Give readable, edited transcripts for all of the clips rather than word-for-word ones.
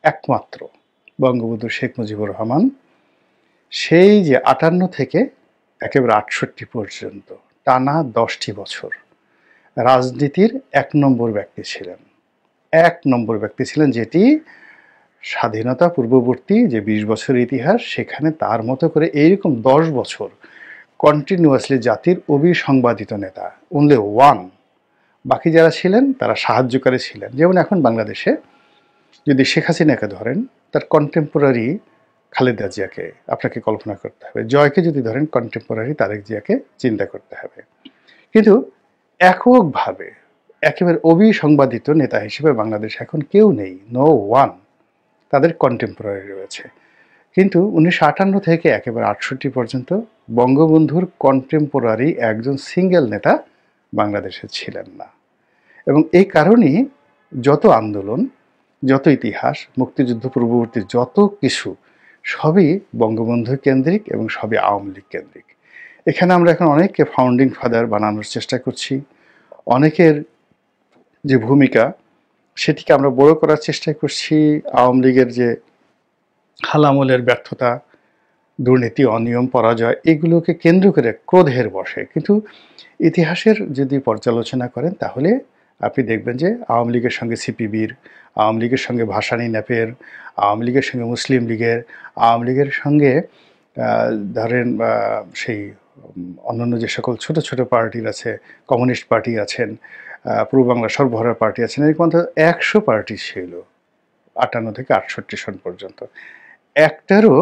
একমাত্র বঙ্গবন্ধু শেখ মুজিবুর রহমান সেই যে ৫৮ থেকে একেবারে ৬৮ পর্যন্ত টানা ১০টি বছর রাজনীতির ১ নম্বর ব্যক্তি ছিলেন। ১ নম্বর ব্যক্তি ছিলেন, যেটি স্বাধীনতা পূর্ববর্তী যে ২০ বছরের ইতিহাস, সেখানে তার মতো করে এইরকম ১০ বছর কন্টিনিউয়াসলি জাতির অবিসংবাদিত নেতা, অনলি ওয়ান। বাকি যারা ছিলেন তারা সাহায্যকারী ছিলেন। যেমন এখন বাংলাদেশে যদি শেখ হাসিনাকে ধরেন, তার কন্টেম্পোরারি খালেদা জিয়াকে আপনাকে কল্পনা করতে হবে। জয়কে যদি ধরেন, কন্টেম্পোরারি তারেক জিয়াকে চিন্তা করতে হবে। কিন্তু এককভাবে একেবারে অবিসংবাদিত নেতা হিসেবে বাংলাদেশে এখন কেউ নেই, নো ওয়ান। তাদের কন্টেম্পোরারি রয়েছে। কিন্তু ১৯৫৮ থেকে একেবারে ৬৮ পর্যন্ত বঙ্গবন্ধুর কন্টেম্পোরারি একজন সিঙ্গেল নেতা বাংলাদেশে ছিলেন না। এবং এই কারণেই যত আন্দোলন, যত ইতিহাস, মুক্তিযুদ্ধ পূর্ববর্তী যত কিছু, সবই বঙ্গবন্ধু কেন্দ্রিক এবং সবই আওয়ামী লীগ কেন্দ্রিক। এখানে আমরা এখন অনেককে ফাউন্ডিং ফাদার বানানোর চেষ্টা করছি। অনেকের যে ভূমিকা, সেটিকে আমরা বড় করার চেষ্টা করছি। আওয়ামী লীগের যে হালামলের ব্যর্থতা, দুর্নীতি, অনিয়ম, পরাজয়, এগুলোকে কেন্দ্র করে ক্রোধের বশে। কিন্তু ইতিহাসের যদি পর্যালোচনা করেন, তাহলে আপনি দেখবেন যে আওয়ামী লীগের সঙ্গে সিপিবির, আওয়ামী লীগের সঙ্গে ভাসানী ন্যাপের, আওয়ামী লীগের সঙ্গে মুসলিম লীগের, আওয়ামী লীগের সঙ্গে ধরেন সেই অন্যান্য যে সকল ছোট ছোট পার্টির আছে, কমিউনিস্ট পার্টি আছেন, পূর্ব বাংলা সর্বহারা পার্টি আছেন, এরকম ১০০ পার্টি ছিল ৫৮ থেকে ৬৮ সন পর্যন্ত। একটারও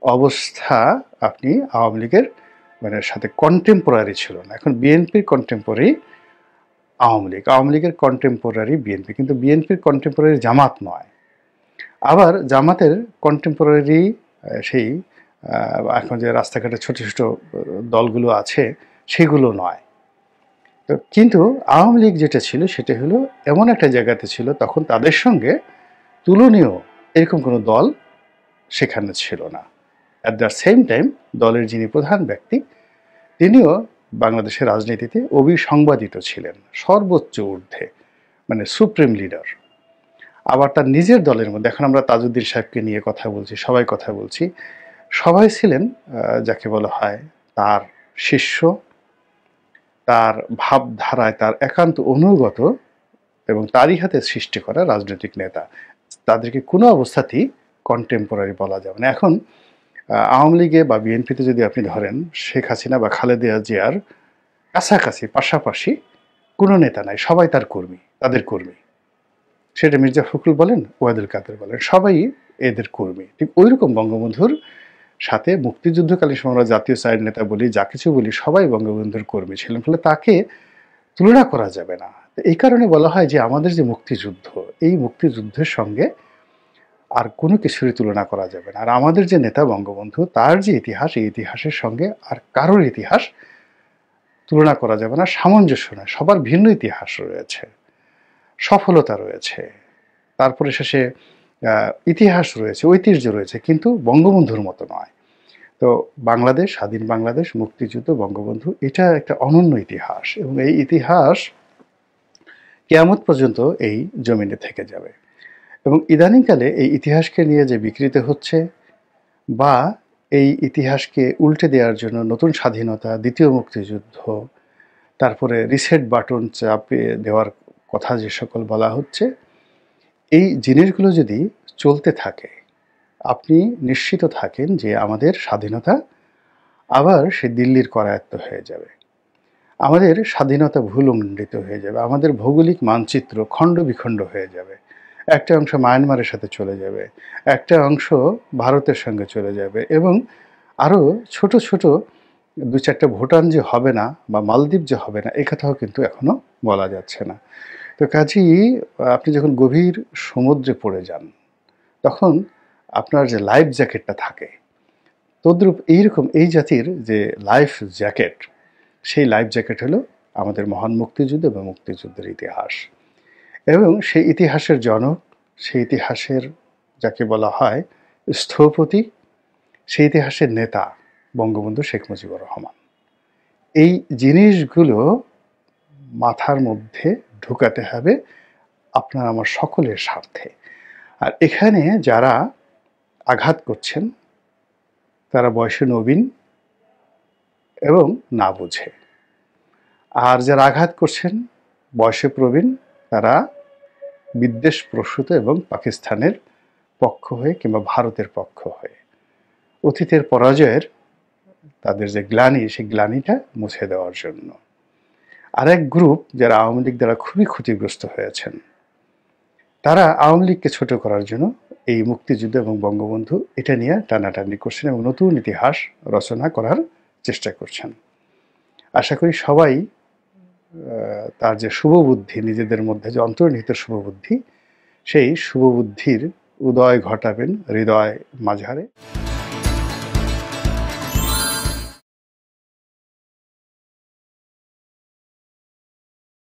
অবস্থা আপনি আওয়ামী লীগের মানে সাথে কন্টেম্পোরারি ছিল না। এখন বিএনপির কন্টেম্পোরারি আওয়ামী লীগ, আওয়ামী লীগের কন্টেম্পোরারি বিএনপি, কিন্তু বিএনপির কন্টেম্পোরারি জামাত নয়। আবার জামাতের কন্টেম্পোরারি সেই এখন যে রাস্তাঘাটে ছোট ছোট দলগুলো আছে, সেগুলো নয়। তো কিন্তু আওয়ামী লীগ যেটা ছিল, সেটা হলো এমন একটা জায়গাতে ছিল, তখন তাদের সঙ্গে তুলনীয় এরকম কোনো দল সেখানে ছিল না। অ্যাট দ্য সেম টাইম দলের যিনি প্রধান ব্যক্তি, তিনিও বাংলাদেশের রাজনীতিতে অবিসংবাদিত ছিলেন, সর্বোচ্চ ঊর্ধ্বে, মানে সুপ্রিম লিডার। আবার তার নিজের দলের মধ্যে, এখন আমরা তাজউদ্দিন সাহেবকে নিয়ে কথা বলছি, সবাই কথা বলছি, সবাই ছিলেন যাকে বলা হয় তার শিষ্য, তার ভাবধারায় তার একান্ত অনুগত এবং তারই হাতে সৃষ্টি করা রাজনৈতিক নেতা। তাদেরকে কোনো অবস্থাতেই কন্টেম্পোরারি বলা যাবে না। এখন আওয়ামী লীগে বা বিএনপিতে যদি আপনি ধরেন, শেখ হাসিনা বা খালেদা জিয়ার কাছাকাছি পাশাপাশি কোনো নেতা নাই, সবাই তার কর্মী, তাদের কর্মী। সেটা মির্জা ফখরুল বলেন, ওয়াদুল কাদের বলেন, সবাই এদের কর্মী। ঠিক ওই রকম বঙ্গবন্ধুর সাথে মুক্তিযুদ্ধকালীন সময় আমরা জাতীয় সাইড নেতা বলি, যা কিছু বলি, সবাই বঙ্গবন্ধুর কর্মী ছিলেন। ফলে তাকে তুলনা করা যাবে না। এই কারণে বলা হয় যে আমাদের যে মুক্তিযুদ্ধ, এই মুক্তিযুদ্ধের সঙ্গে আর কোনো কিছুরই তুলনা করা যাবে না। আর আমাদের যে নেতা বঙ্গবন্ধু, তার যে ইতিহাস, এই ইতিহাসের সঙ্গে আর কারোর ইতিহাস তুলনা করা যাবে না, সামঞ্জস্য নয়। সবার ভিন্ন ইতিহাস রয়েছে, সফলতা রয়েছে, তারপরে শেষে ইতিহাস রয়েছে, ঐতিহ্য রয়েছে, কিন্তু বঙ্গবন্ধুর মতো নয়। তো বাংলাদেশ, স্বাধীন বাংলাদেশ, মুক্তিযুদ্ধ, বঙ্গবন্ধু, এটা একটা অনন্য ইতিহাস এবং এই ইতিহাস কিয়ামত পর্যন্ত এই জমিনে থেকে যাবে। এবং ইদানিংকালে এই ইতিহাসকে নিয়ে যে বিকৃতি হচ্ছে, বা এই ইতিহাসকে উল্টে দেওয়ার জন্য নতুন স্বাধীনতা, দ্বিতীয় মুক্তিযুদ্ধ, তারপরে রিসেট বাটন চাপিয়ে দেওয়ার কথা যে সকল বলা হচ্ছে, এই জিনিসগুলো যদি চলতে থাকে, আপনি নিশ্চিত থাকেন যে আমাদের স্বাধীনতা আবার সে দিল্লির করায়ত্ত হয়ে যাবে। আমাদের স্বাধীনতা ভুলুণ্ঠিত হয়ে যাবে। আমাদের ভৌগোলিক মানচিত্র খণ্ড বিখণ্ড হয়ে যাবে। একটা অংশ মায়ানমারের সাথে চলে যাবে, একটা অংশ ভারতের সঙ্গে চলে যাবে, এবং আরও ছোট ছোট দু চারটা ভুটান যে হবে না বা মালদ্বীপ যে হবে না, এ কথাও কিন্তু এখনও বলা যাচ্ছে না। তো কাজেই আপনি যখন গভীর সমুদ্রে পড়ে যান, তখন আপনার যে লাইফ জ্যাকেটটা থাকে, তদ্রূপ এইরকম এই জাতির যে লাইফ জ্যাকেট, সেই লাইফ জ্যাকেট হলো আমাদের মহান মুক্তিযুদ্ধ এবং মুক্তিযুদ্ধের ইতিহাস। এবং সেই ইতিহাসের জনক, সেই ইতিহাসের যাকে বলা হয় স্থপতি, সেই ইতিহাসের নেতা বঙ্গবন্ধু শেখ মুজিবুর রহমান। এই জিনিসগুলো মাথার মধ্যে ঢুকাতে হবে আপনার আমার সকলের স্বার্থে। আর এখানে যারা আঘাত করছেন তারা বয়সে নবীন এবং না বুঝে, আর যারা আঘাত করছেন বয়সে প্রবীণ, তারা বিদ্বেষপ্রসূত এবং পাকিস্তানের পক্ষ হয়ে কিংবা ভারতের পক্ষ হয়ে অতীতের পরাজয়ের তাদের যে গ্লানি, সেই গ্লানিটা মুছে দেওয়ার জন্য। আরেক গ্রুপ যারা আওয়ামী লীগ দ্বারা খুবই ক্ষতিগ্রস্ত হয়েছেন, তারা আওয়ামী লীগকে ছোট করার জন্য এই মুক্তিযুদ্ধ এবং বঙ্গবন্ধু এটা নিয়ে টানাটানি করছেন এবং নতুন ইতিহাস রচনা করার চেষ্টা করছেন। আশা করি সবাই তার যে শুভবুদ্ধি, নিজেদের মধ্যে যে অন্তর্নিহিত শুভবুদ্ধি, সেই শুভবুদ্ধির উদয় ঘটাবেন হৃদয় মাঝারে।